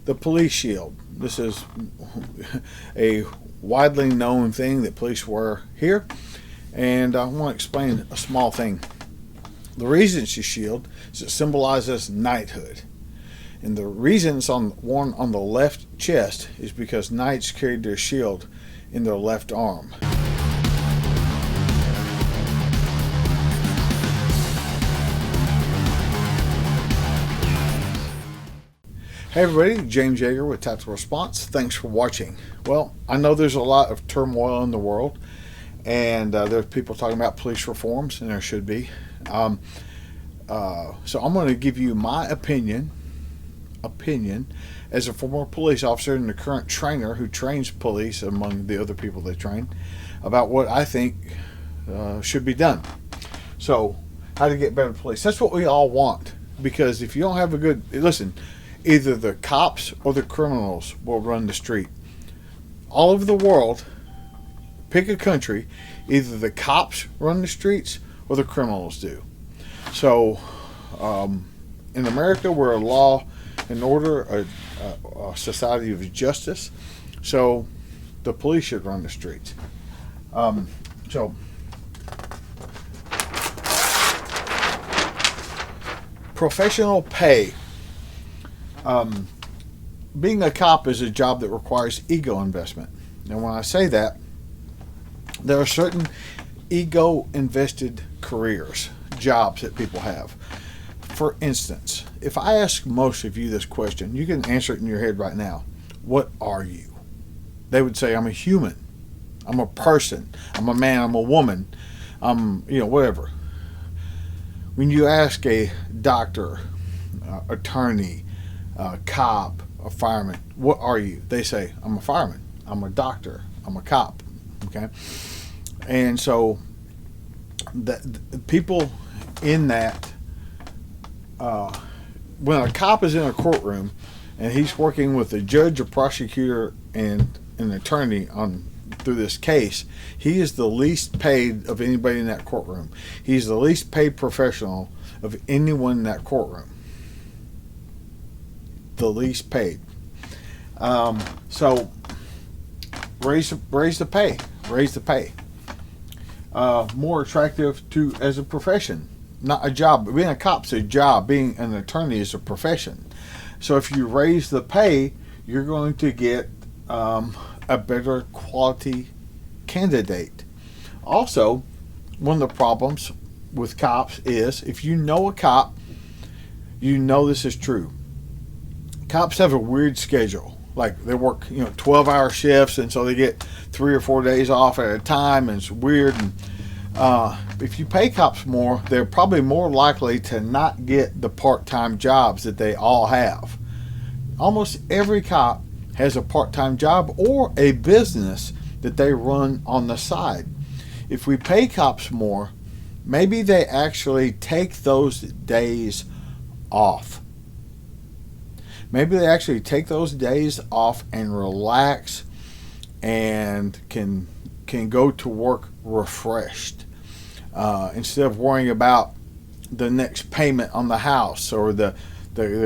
The police shield. This is a widely known thing that police wear here, and I want to explain a small thing. The reason it's a shield is it symbolizes knighthood. And the reason it's worn on the left chest is because knights carried their shield in their left arm. Hey everybody, James Yeager with Tactical Response. Thanks for watching. Well, I know there's a lot of turmoil in the world, and there's people talking about police reforms, and there should be. So I'm going to give you my opinion as a former police officer and the current trainer who trains police among the other people they train about what I think should be done. So, how to get better police. That's what we all want, because if you don't have a good, listen, either the cops or the criminals will run the street. All over the world, pick a country, either the cops run the streets or the criminals do. So, in America, we're a law and order, a society of justice. So, the police should run the streets. Professional pay. Being a cop is a job that requires ego investment. And when I say that, there are certain ego invested careers, jobs that people have. For instance, if I ask most of you this question, you can answer it in your head right now. What are you? They would say, I'm a human. I'm a person. I'm a man. I'm a woman. I'm, whatever. When you ask a doctor, attorney, a cop, a fireman, what are you? They say, I'm a fireman, I'm a doctor, I'm a cop. Okay? And so the people in that, when a cop is in a courtroom and he's working with a judge, a prosecutor, and an attorney through this case, he is the least paid of anybody in that courtroom. He's the least paid professional of anyone in that courtroom. The least paid. So raise the pay. More attractive as a profession, not a job. Being a cop's a job. Being an attorney is a profession. So if you raise the pay, you're going to get a better quality candidate. Also, one of the problems with cops is, if you know a cop, you know this is true. Cops have a weird schedule. Like, they work 12-hour shifts, and so they get 3 or 4 days off at a time, and it's weird. And if you pay cops more, they're probably more likely to not get the part-time jobs that they all have. Almost every cop has a part-time job or a business that they run on the side. If we pay cops more, maybe they actually take those days off. Maybe they actually take those days off and relax and can go to work refreshed, instead of worrying about the next payment on the house or the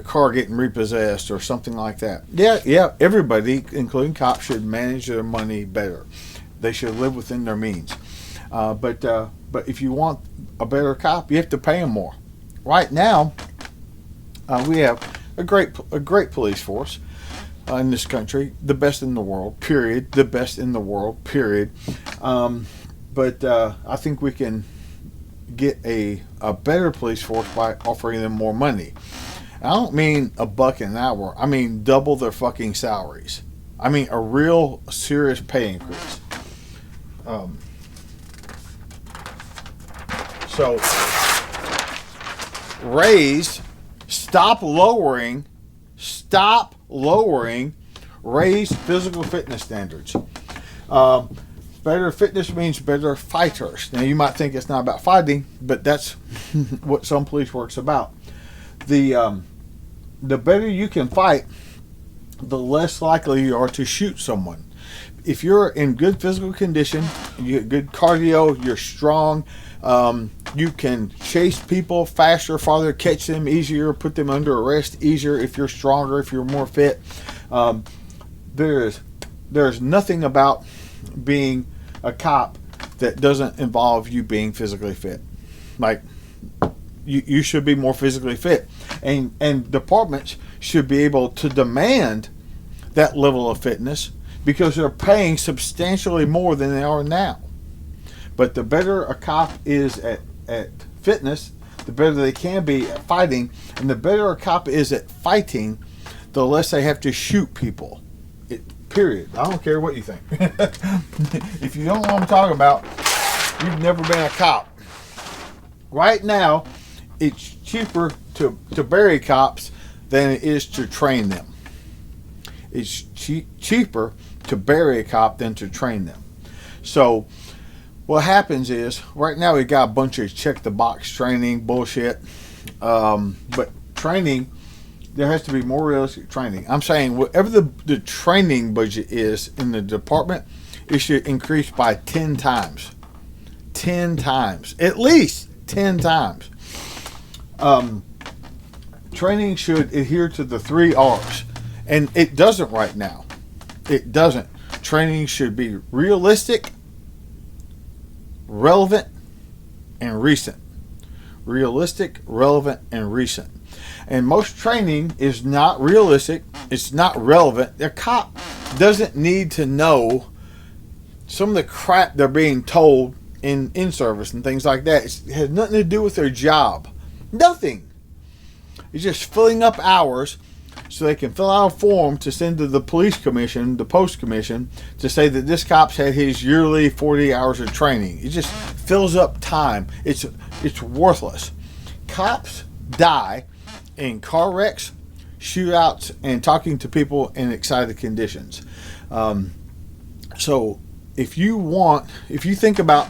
car getting repossessed or something like that. Yeah, everybody, including cops, should manage their money better. They should live within their means. But if you want a better cop, you have to pay them more. Right now, we have a great police force in this country, the best in the world, period. The best in the world, period. But I think we can get a better police force by offering them more money. I don't mean $1 an hour. I mean double their fucking salaries. I mean a real serious pay increase. So stop lowering, raise physical fitness standards. Better fitness means better fighters. Now, you might think it's not about fighting, but that's what some police work's about. The better you can fight, the less likely you are to shoot someone. If you're in good physical condition, you get good cardio, you're strong, You can chase people faster, farther, catch them easier, put them under arrest easier if you're stronger, if you're more fit. There's nothing about being a cop that doesn't involve you being physically fit. Like, you should be more physically fit. And departments should be able to demand that level of fitness because they're paying substantially more than they are now. But the better a cop is at fitness, the better they can be at fighting. And the better a cop is at fighting, the less they have to shoot people. Period. I don't care what you think. If you don't know what I'm talking about, you've never been a cop. Right now, it's cheaper to bury cops than it is to train them. It's cheaper to bury a cop than to train them. So what happens is, right now we got a bunch of check-the-box training bullshit. But training, there has to be more realistic training. I'm saying whatever the training budget is in the department, it should increase by 10 times. 10 times. At least 10 times. Training should adhere to the 3 R's. And it doesn't right now. It doesn't. Training should be realistic, relevant, and recent. Realistic, relevant, and recent. And most training is not realistic. It's not relevant. The cop doesn't need to know some of the crap they're being told in service and things like that. It has nothing to do with their job. Nothing. It's just filling up hours so they can fill out a form to send to the police commission, the post commission, to say that this cop's had his yearly 40 hours of training. It just fills up time. It's worthless. Cops die in car wrecks, shootouts, and talking to people in excited conditions. So if you think about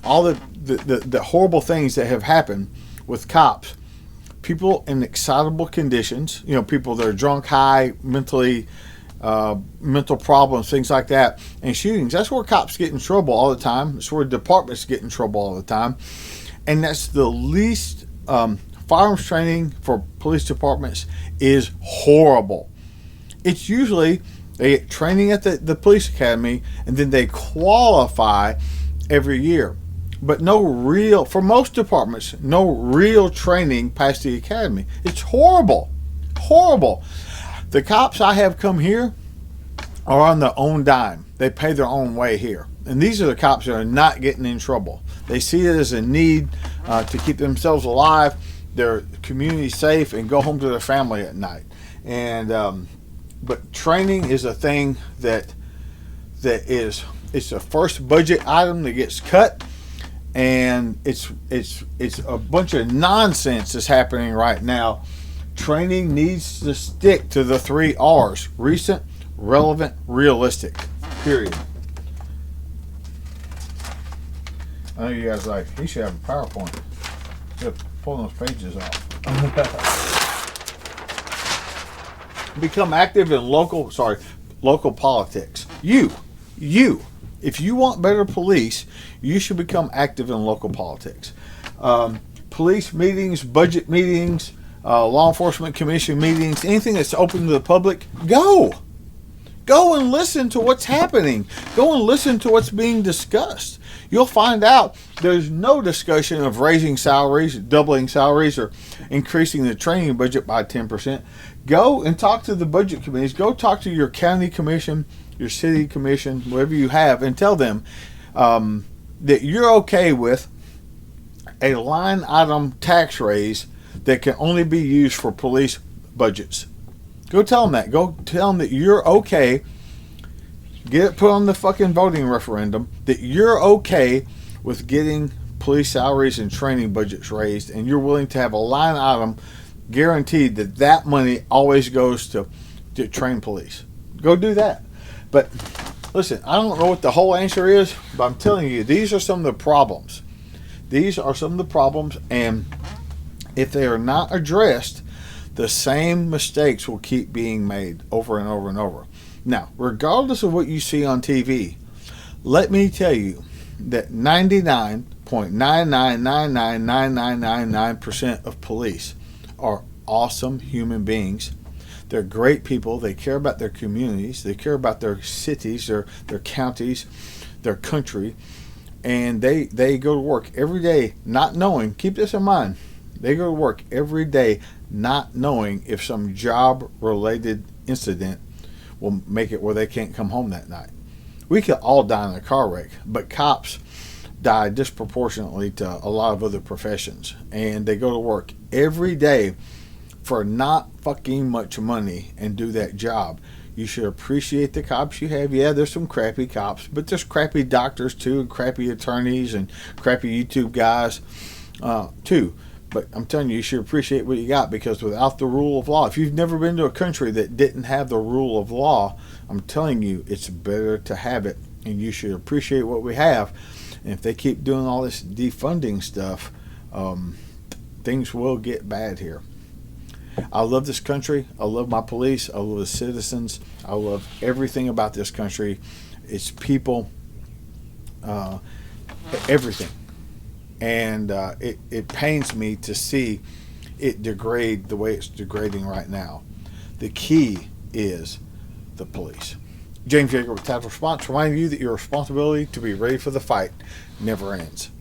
all the horrible things that have happened with cops, people in excitable conditions, people that are drunk, high, mental problems, things like that, and shootings, that's where cops get in trouble all the time. It's where departments get in trouble all the time. And that's the least. Firearms training for police departments is horrible. It's usually they get training at the police academy and then they qualify every year. But for most departments, no real training past the academy. It's horrible. Horrible. The cops I have come here are on their own dime. They pay their own way here. And these are the cops that are not getting in trouble. They see it as a need to keep themselves alive, their community safe, and go home to their family at night. And but training is a thing it's the first budget item that gets cut. And it's a bunch of nonsense that's happening right now. Training needs to stick to the 3 R's: recent, relevant, realistic. Period. I know you guys he should have a PowerPoint. Just pull those pages off. Become active in local politics. If you want better police, you should become active in local politics. Police meetings, budget meetings, law enforcement commission meetings, anything that's open to the public, go. Go and listen to what's happening. Go and listen to what's being discussed. You'll find out there's no discussion of raising salaries, doubling salaries, or increasing the training budget by 10%. Go and talk to the budget committees. Go talk to your county commission, your city commission, whatever you have, and tell them that you're okay with a line item tax raise that can only be used for police budgets. Go tell them that. Go tell them that you're okay. Get it put on the fucking voting referendum that you're okay with getting police salaries and training budgets raised, and you're willing to have a line item guaranteed that money always goes to train police. Go do that. But listen, I don't know what the whole answer is, but I'm telling you, these are some of the problems. These are some of the problems, and if they are not addressed, the same mistakes will keep being made over and over and over. Now, regardless of what you see on TV, let me tell you that 99.9% 99.999999% of police are awesome human beings. They're great people. They care about their communities. They care about their cities, their counties, their country. And they go to work every day not knowing, keep this in mind, they go to work every day not knowing if some job-related incident will make it where they can't come home that night. We could all die in a car wreck, but cops die disproportionately to a lot of other professions. And they go to work every day for not fucking much money and do that job. You should appreciate the cops you have. Yeah, there's some crappy cops, but there's crappy doctors too, and crappy attorneys and crappy YouTube guys too. But I'm telling you, you should appreciate what you got, because without the rule of law, if you've never been to a country that didn't have the rule of law, I'm telling you, it's better to have it, and you should appreciate what we have. And if they keep doing all this defunding stuff, things will get bad here. I love this country. I love my police. I love the citizens. I love everything about this country. Its people, everything. And it pains me to see it degrade the way it's degrading right now. The key is the police. James Yeager with Tactical Response, reminding you that your responsibility to be ready for the fight never ends.